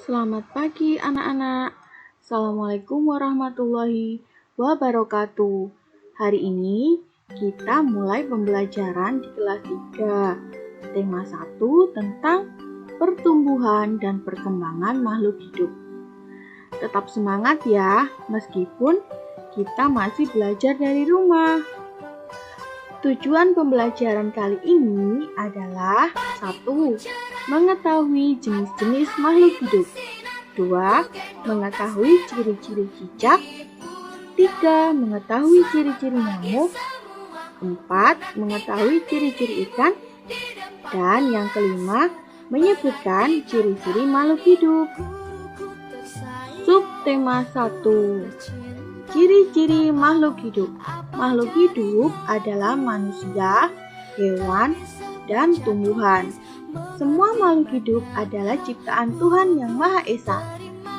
Selamat pagi anak-anak. Assalamualaikum warahmatullahi wabarakatuh. Hari ini kita mulai pembelajaran di kelas 3. Tema 1 tentang pertumbuhan dan perkembangan makhluk hidup. Tetap semangat ya, meskipun kita masih belajar dari rumah. Tujuan pembelajaran kali ini adalah 1. Mengetahui jenis-jenis makhluk hidup. 2. Mengetahui ciri-ciri cicak. 3. Mengetahui ciri-ciri nyamuk. 4. Mengetahui ciri-ciri ikan. Dan yang kelima, menyebutkan ciri-ciri makhluk hidup. Subtema 1. Ciri-ciri makhluk hidup. Makhluk hidup adalah manusia, hewan, dan tumbuhan. Semua makhluk hidup adalah ciptaan Tuhan Yang Maha Esa,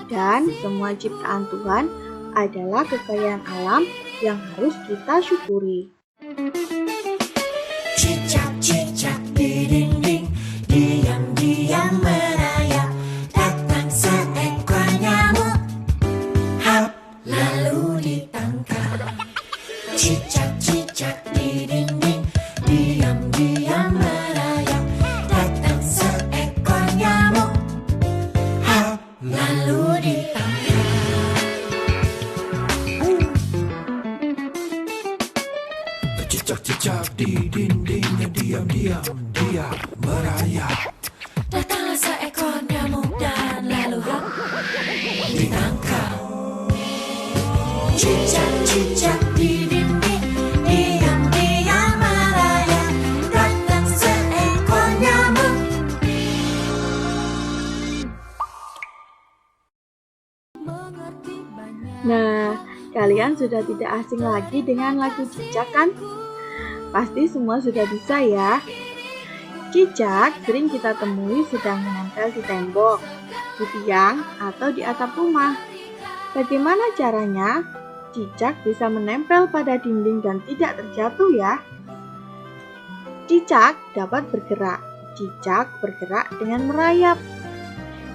dan semua ciptaan Tuhan adalah kekayaan alam yang harus kita syukuri. Cicak-cicak di dinding, diam-diam merayap, datang seekor nyamuk, hap, lalu ditangkap. Cicak-cicak di dinding, diam-diam merayap, datang seekor nyamuk, hap, lalu ditangkap. Cicak-cicak di dindingnya diam-diam dia merayap. Datanglah seekor nyamuk dan lalu hap, ditangkap. Cicak-cicak di dinding, diam-diam merayap, datang seekor nyamuk. Nah, kalian sudah tidak asing lagi dengan lagu cicak kan? Pasti semua sudah bisa ya. Cicak sering kita temui sedang menempel di tembok, di tiang, atau di atap rumah. Bagaimana caranya cicak bisa menempel pada dinding dan tidak terjatuh ya? Cicak dapat bergerak. Cicak bergerak dengan merayap.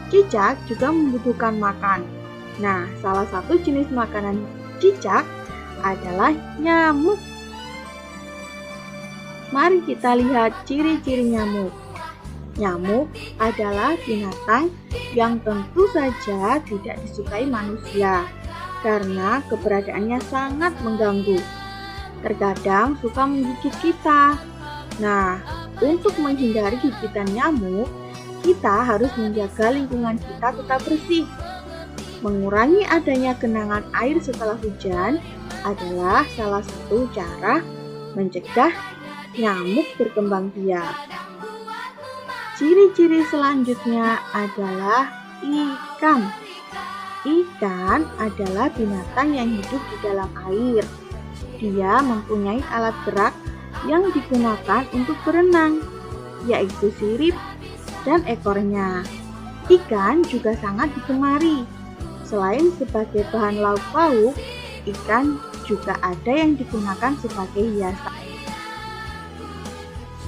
Cicak juga membutuhkan makan. Nah, salah satu jenis makanan cicak adalah nyamuk. Mari kita lihat ciri-ciri nyamuk. Nyamuk adalah binatang yang tentu saja tidak disukai manusia karena keberadaannya sangat mengganggu. Terkadang suka menggigit kita. Nah, untuk menghindari gigitan nyamuk, kita harus menjaga lingkungan kita tetap bersih. Mengurangi adanya genangan air setelah hujan adalah salah satu cara mencegah nyamuk berkembang biak. Ciri-ciri selanjutnya adalah ikan. Ikan adalah binatang yang hidup di dalam air. Dia mempunyai alat gerak yang digunakan untuk berenang, yaitu sirip dan ekornya. Ikan juga sangat digemari. Selain sebagai bahan lauk pauk, ikan juga ada yang digunakan sebagai hiasan.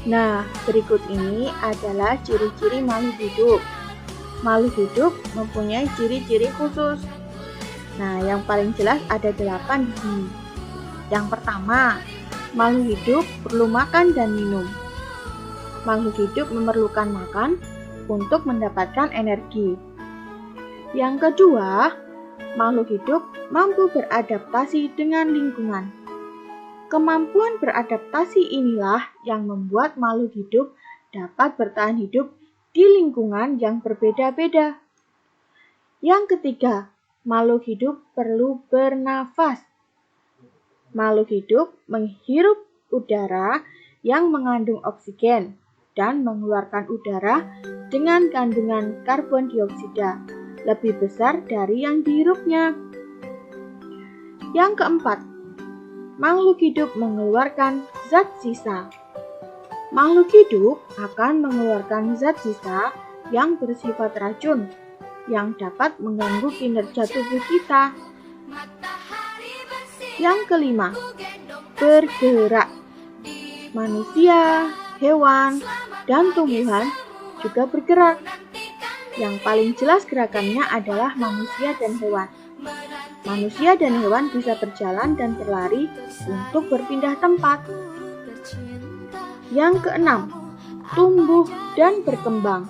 Nah, berikut ini adalah ciri-ciri makhluk hidup. Makhluk hidup mempunyai ciri-ciri khusus. Nah, yang paling jelas ada 8 di sini. Yang pertama, makhluk hidup perlu makan dan minum. Makhluk hidup memerlukan makan untuk mendapatkan energi. Yang kedua, makhluk hidup mampu beradaptasi dengan lingkungan. Kemampuan beradaptasi inilah yang membuat makhluk hidup dapat bertahan hidup di lingkungan yang berbeda-beda. Yang ketiga, makhluk hidup perlu bernafas. Makhluk hidup menghirup udara yang mengandung oksigen dan mengeluarkan udara dengan kandungan karbon dioksida lebih besar dari yang dihirupnya. Yang keempat, makhluk hidup mengeluarkan zat sisa. Makhluk hidup akan mengeluarkan zat sisa yang bersifat racun yang dapat mengganggu kinerja tubuh kita. Yang kelima, bergerak. Manusia, hewan, dan tumbuhan juga bergerak. Yang paling jelas gerakannya adalah manusia dan hewan. Manusia dan hewan bisa berjalan dan berlari untuk berpindah tempat. Yang keenam, tumbuh dan berkembang.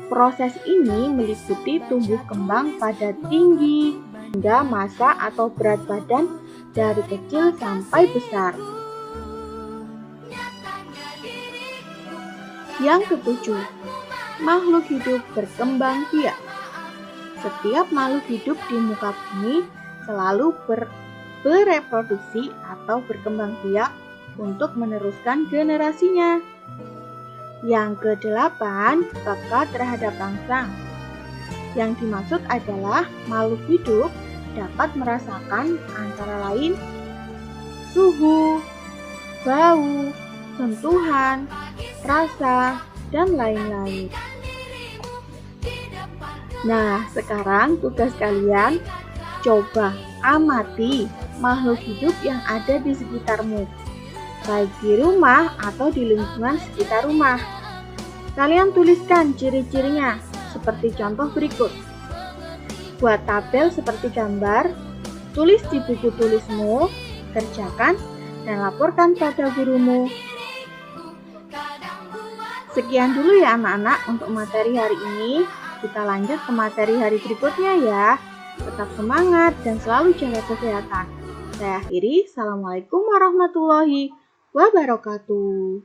Proses ini meliputi tumbuh kembang pada tinggi hingga massa atau berat badan dari kecil sampai besar. Yang ketujuh, makhluk hidup berkembang biak. Setiap makhluk hidup di muka bumi selalu bereproduksi atau berkembang biak untuk meneruskan generasinya. Yang kedelapan, peka terhadap rangsang. Yang dimaksud adalah makhluk hidup dapat merasakan antara lain suhu, bau, sentuhan, rasa, dan lain-lain. Nah, sekarang tugas kalian coba amati makhluk hidup yang ada di sekitarmu, baik di rumah atau di lingkungan sekitar rumah. Kalian tuliskan ciri-cirinya seperti contoh berikut. Buat tabel seperti gambar, tulis di buku tulismu, kerjakan, dan laporkan pada gurumu. Sekian dulu ya anak-anak untuk materi hari ini. Kita lanjut ke materi hari berikutnya ya. Tetap semangat dan selalu jaga kesehatan. Saya akhiri, Assalamualaikum warahmatullahi wabarakatuh.